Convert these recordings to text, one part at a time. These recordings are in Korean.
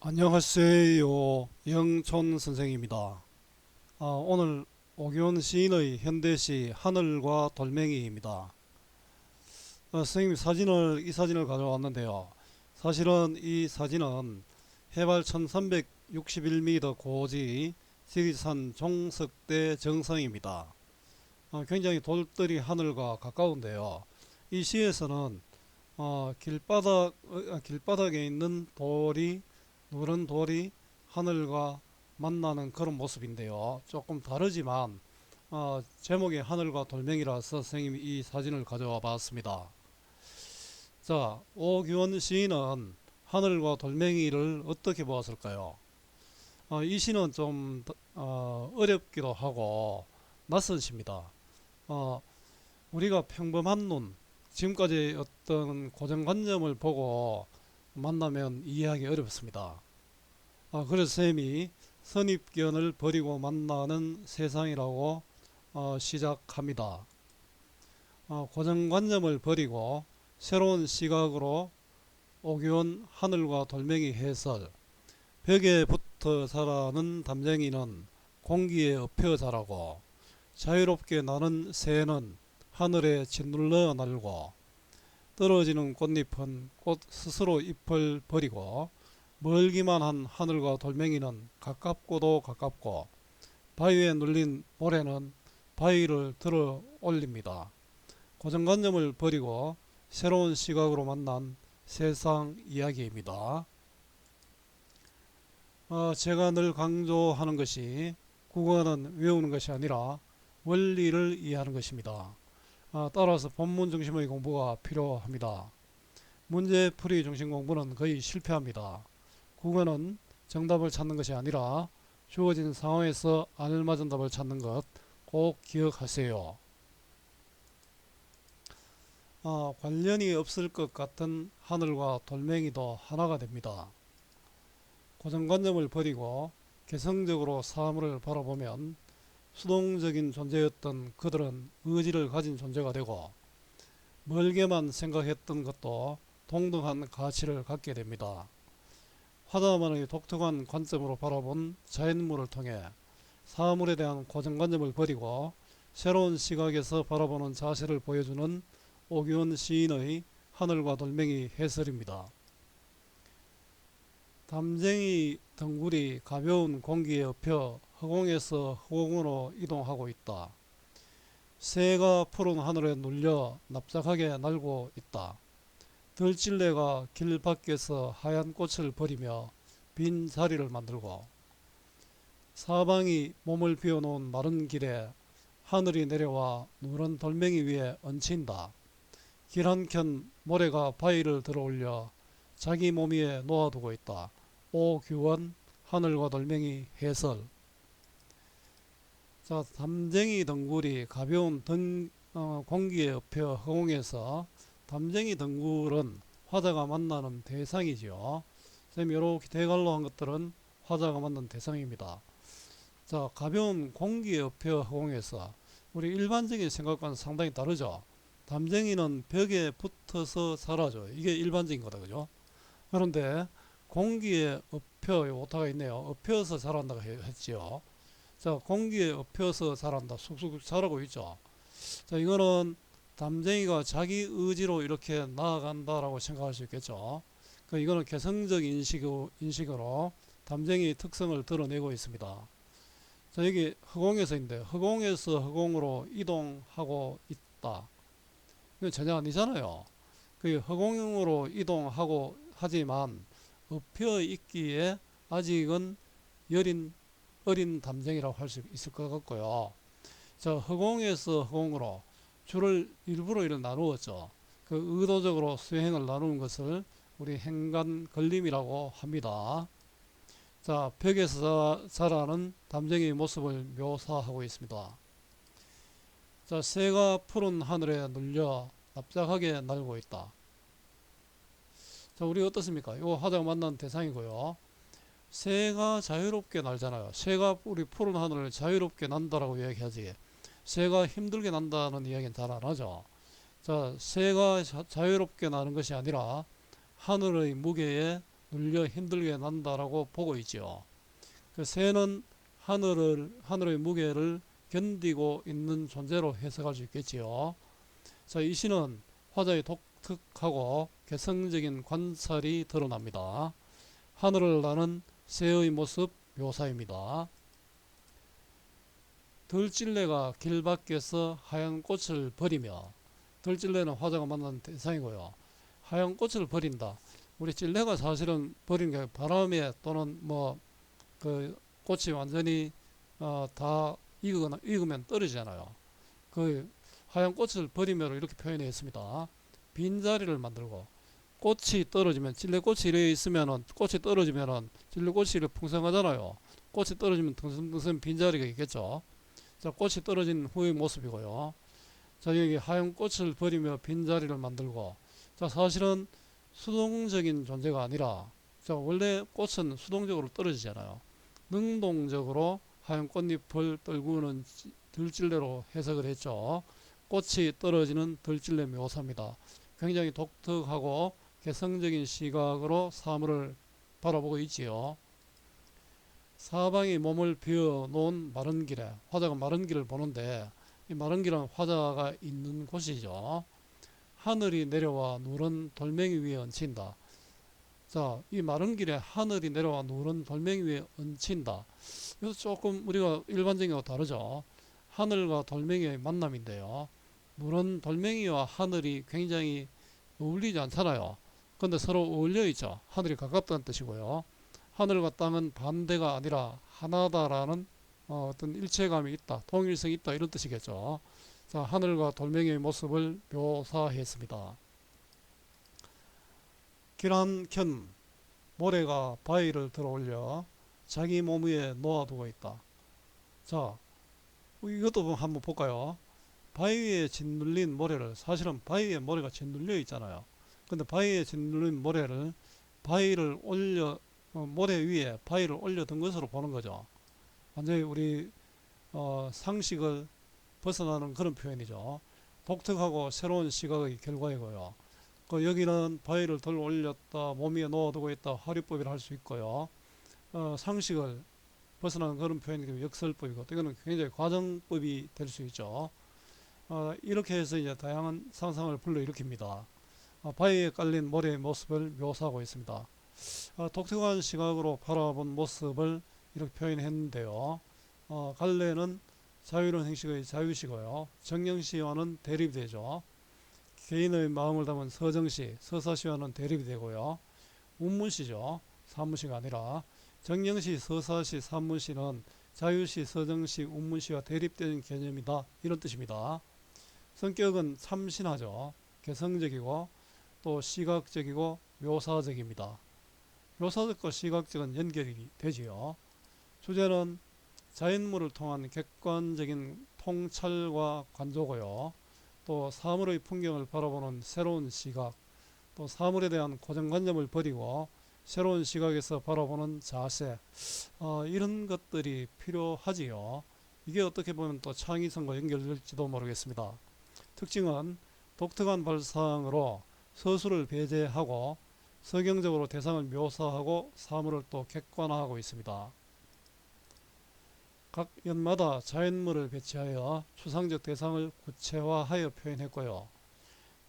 안녕하세요. 영촌 선생입니다. 오늘 오기원 시인의 현대시 하늘과 돌멩이입니다. 선생님 이 사진을 가져왔는데요. 사실은 이 사진은 해발 1361m 고지 지리산 종석대 정상입니다. 굉장히 돌들이 하늘과 가까운데요. 이 시에서는 길바닥에 있는 누런 돌이 하늘과 만나는 그런 모습인데요. 조금 다르지만 제목이 하늘과 돌멩이라서 선생님이 이 사진을 가져와 봤습니다. 자, 오규원 시인은 하늘과 돌멩이를 어떻게 보았을까요? 이 시는 좀 어렵기도 하고 낯선 시입니다. 어, 우리가 평범한 눈, 지금까지 어떤 고정관념을 보고 만나면 이해하기 어렵습니다. 그래서 쌤이 선입견을 버리고 만나는 세상이라고 시작합니다. 고정관념을 버리고 새로운 시각으로 오기온 하늘과 돌멩이 해설. 벽에 붙어 자라는 담쟁이는 공기에 엎여 자라고, 자유롭게 나는 새는 하늘에 짓눌러 날고, 떨어지는 꽃잎은 꽃 스스로 잎을 버리고, 멀기만 한 하늘과 돌멩이는 가깝고도 가깝고, 바위에 눌린 모래는 바위를 들어 올립니다. 고정관념을 버리고 새로운 시각으로 만난 세상 이야기입니다. 제가 늘 강조하는 것이 국어는 외우는 것이 아니라 원리를 이해하는 것입니다. 따라서 본문 중심의 공부가 필요합니다. 문제풀이 중심 공부는 거의 실패합니다. 국어는 정답을 찾는 것이 아니라 주어진 상황에서 알맞은 답을 찾는 것 꼭 기억하세요. 관련이 없을 것 같은 하늘과 돌멩이도 하나가 됩니다. 고정관념을 버리고 개성적으로 사물을 바라보면 수동적인 존재였던 그들은 의지를 가진 존재가 되고, 멀게만 생각했던 것도 동등한 가치를 갖게 됩니다. 화자만의 독특한 관점으로 바라본 자연물을 통해 사물에 대한 고정관념을 버리고 새로운 시각에서 바라보는 자세를 보여주는 오규원 시인의 하늘과 돌멩이 해설입니다. 담쟁이 덩굴이 가벼운 공기에 엎여 허공에서 허공으로 이동하고 있다. 새가 푸른 하늘에 눌려 납작하게 날고 있다. 들찔레가 길 밖에서 하얀 꽃을 버리며 빈 자리를 만들고, 사방이 몸을 비워놓은 마른 길에 하늘이 내려와 누런 돌멩이 위에 얹힌다. 길 한켠 모래가 바위를 들어올려 자기 몸 위에 놓아두고 있다. 오규원 하늘과 돌멩이 해설. 자, 담쟁이 덩굴이 가벼운 공기에 엎여 허공에서, 담쟁이 덩굴은 화자가 만나는 대상이지요. 선생님 이렇게 대갈로 한 것들은 화자가 만난 대상입니다. 자, 가벼운 공기에 엎여 허공에서, 우리 일반적인 생각과는 상당히 다르죠. 담쟁이는 벽에 붙어서 살아죠. 이게 일반적인 거다, 그죠? 그런데 공기에 엎여, 오타가 있네요. 엎여서 자란다고 했지요. 자, 공기에 엎여서 자란다. 쑥쑥 자라고 있죠. 자, 이거는 담쟁이가 자기 의지로 이렇게 나아간다라고 생각할 수 있겠죠. 이거는 개성적 인식으로 담쟁이의 특성을 드러내고 있습니다. 자, 여기 허공에서인데, 허공에서 허공으로 이동하고 있다. 이건 전혀 아니잖아요. 그 허공으로 이동하고 하지만 엎여 있기에 아직은 어린 담쟁이라고 할 수 있을 것 같고요. 자, 허공에서 허공으로 줄을 일부러 이렇게 나누었죠. 그 의도적으로 수행을 나누는 것을 우리 행간 걸림이라고 합니다. 자, 벽에서 자라는 담쟁이의 모습을 묘사하고 있습니다. 자, 새가 푸른 하늘에 눌려 납작하게 날고 있다. 자, 우리 어떻습니까? 이거 화자가 만난 대상이고요. 새가 자유롭게 날잖아요. 새가 우리 푸른 하늘을 자유롭게 난다라고 이야기하지, 새가 힘들게 난다는 이야기는 잘 안 하죠. 자, 새가 자유롭게 나는 것이 아니라 하늘의 무게에 눌려 힘들게 난다라고 보고 있죠. 그 새는 하늘의 무게를 견디고 있는 존재로 해석할 수 있겠지요. 자, 이 시는 화자의 독특하고 개성적인 관찰이 드러납니다. 하늘을 나는 새의 모습 묘사입니다. 들찔레가 길 밖에서 하얀 꽃을 버리며, 들찔레는 화자가 만난 대상이고요. 하얀 꽃을 버린다. 우리 찔레가 사실은 버리는 게 바람에 또는 그 꽃이 완전히 다 익으면 떨어지잖아요. 그 하얀 꽃을 버리며 이렇게 표현했습니다. 빈자리를 만들고, 꽃이 떨어지면, 찔레꽃이 이래 있으면은, 꽃이 떨어지면은 찔레꽃이 이렇게 풍성하잖아요. 꽃이 떨어지면 둥슴둥슴 빈자리가 있겠죠. 자, 꽃이 떨어진 후의 모습이고요. 자, 여기 하얀 꽃을 버리며 빈자리를 만들고, 자, 사실은 수동적인 존재가 아니라, 자, 원래 꽃은 수동적으로 떨어지잖아요. 능동적으로 하얀 꽃잎을 떨구는 들찔레로 해석을 했죠. 꽃이 떨어지는 들찔레 묘사입니다. 굉장히 독특하고 개성적인 시각으로 사물을 바라보고 있지요. 사방이 몸을 비워 놓은 마른 길에, 화자가 마른 길을 보는데, 이 마른 길은 화자가 있는 곳이죠. 하늘이 내려와 누런 돌멩이 위에 얹힌다. 자, 이 마른 길에 하늘이 내려와 누런 돌멩이 위에 얹힌다. 이거 조금 우리가 일반적인 거 다르죠. 하늘과 돌멩이의 만남인데요. 누런 돌멩이와 하늘이 굉장히 어울리지 않잖아요. 근데 서로 어울려 있죠. 하늘이 가깝다는 뜻이고요. 하늘과 땅은 반대가 아니라 하나다라는 어떤 일체감이 있다, 통일성이 있다, 이런 뜻이겠죠. 자, 하늘과 돌멩이의 모습을 묘사했습니다. 길한켠 모래가 바위를 들어올려 자기 몸 위에 놓아두고 있다. 자, 이것도 한번 볼까요? 바위 위에 짓눌린 모래를, 사실은 바위 위에 모래가 짓눌려 있잖아요. 근데 바위 위에 짓눌린 모래를 바위를 올려 모래 위에 바위를 올려둔 것으로 보는 거죠. 완전히 우리 상식을 벗어나는 그런 표현이죠. 독특하고 새로운 시각의 결과이고요. 그 여기는 바위를 들어 올렸다, 몸 위에 놓아두고 있다, 화류법이라 할 수 있고요. 상식을 벗어나는 그런 표현이고 역설법이고, 이거는 굉장히 과정법이 될 수 있죠. 이렇게 해서 이제 다양한 상상을 불러일으킵니다. 바위에 깔린 모래의 모습을 묘사하고 있습니다. 독특한 시각으로 바라본 모습을 이렇게 표현했는데요. 갈래는 자유로운 행식의 자유시고요. 정령시와는 대립이 되죠. 개인의 마음을 담은 서정시, 서사시와는 대립이 되고요. 운문시죠. 산문시가 아니라. 정령시, 서사시, 산문시는 자유시, 서정시, 운문시와 대립되는 개념이다, 이런 뜻입니다. 성격은 참신하죠. 개성적이고 또 시각적이고 묘사적입니다. 묘사적과 시각적은 연결이 되지요. 주제는 자연물을 통한 객관적인 통찰과 관조고요. 또 사물의 풍경을 바라보는 새로운 시각, 또 사물에 대한 고정관념을 버리고 새로운 시각에서 바라보는 자세, 이런 것들이 필요하지요. 이게 어떻게 보면 또 창의성과 연결될지도 모르겠습니다. 특징은 독특한 발상으로 서술을 배제하고 서경적으로 대상을 묘사하고 사물을 또 객관화하고 있습니다. 각 연마다 자연물을 배치하여 추상적 대상을 구체화하여 표현했고요.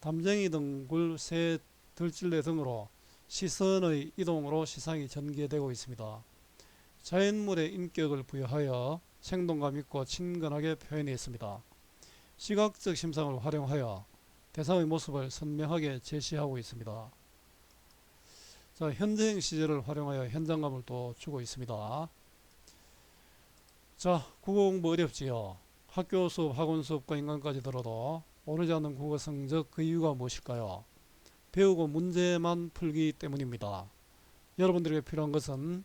담쟁이 등굴, 새, 들찔레 등으로 시선의 이동으로 시상이 전개되고 있습니다. 자연물의 인격을 부여하여 생동감 있고 친근하게 표현했습니다. 시각적 심상을 활용하여 대상의 모습을 선명하게 제시하고 있습니다. 자, 현생 시제를 활용하여 현장감을 또 주고 있습니다. 자, 국어 공부 어렵지요. 학교 수업, 학원 수업과 인강까지 들어도 오르지 않는 국어 성적, 그 이유가 무엇일까요? 배우고 문제만 풀기 때문입니다. 여러분들에게 필요한 것은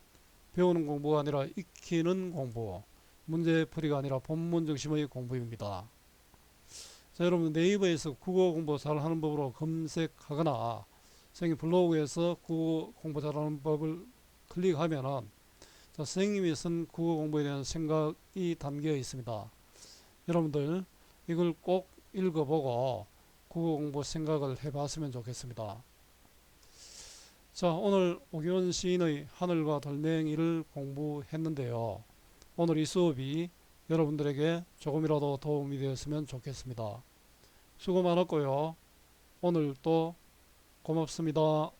배우는 공부가 아니라 익히는 공부, 문제풀이가 아니라 본문 중심의 공부입니다. 자, 여러분 네이버에서 국어 공부 잘하는 법으로 검색하거나 선생님 블로그에서 국어 공부 잘하는 법을 클릭하면은 선생님이 쓴 국어 공부에 대한 생각이 담겨 있습니다. 여러분들 이걸 꼭 읽어보고 국어 공부 생각을 해봤으면 좋겠습니다. 자, 오늘 오기원 시인의 하늘과 돌멩이를 공부했는데요. 오늘 이 수업이 여러분들에게 조금이라도 도움이 되었으면 좋겠습니다. 수고 많았고요. 오늘 또 고맙습니다.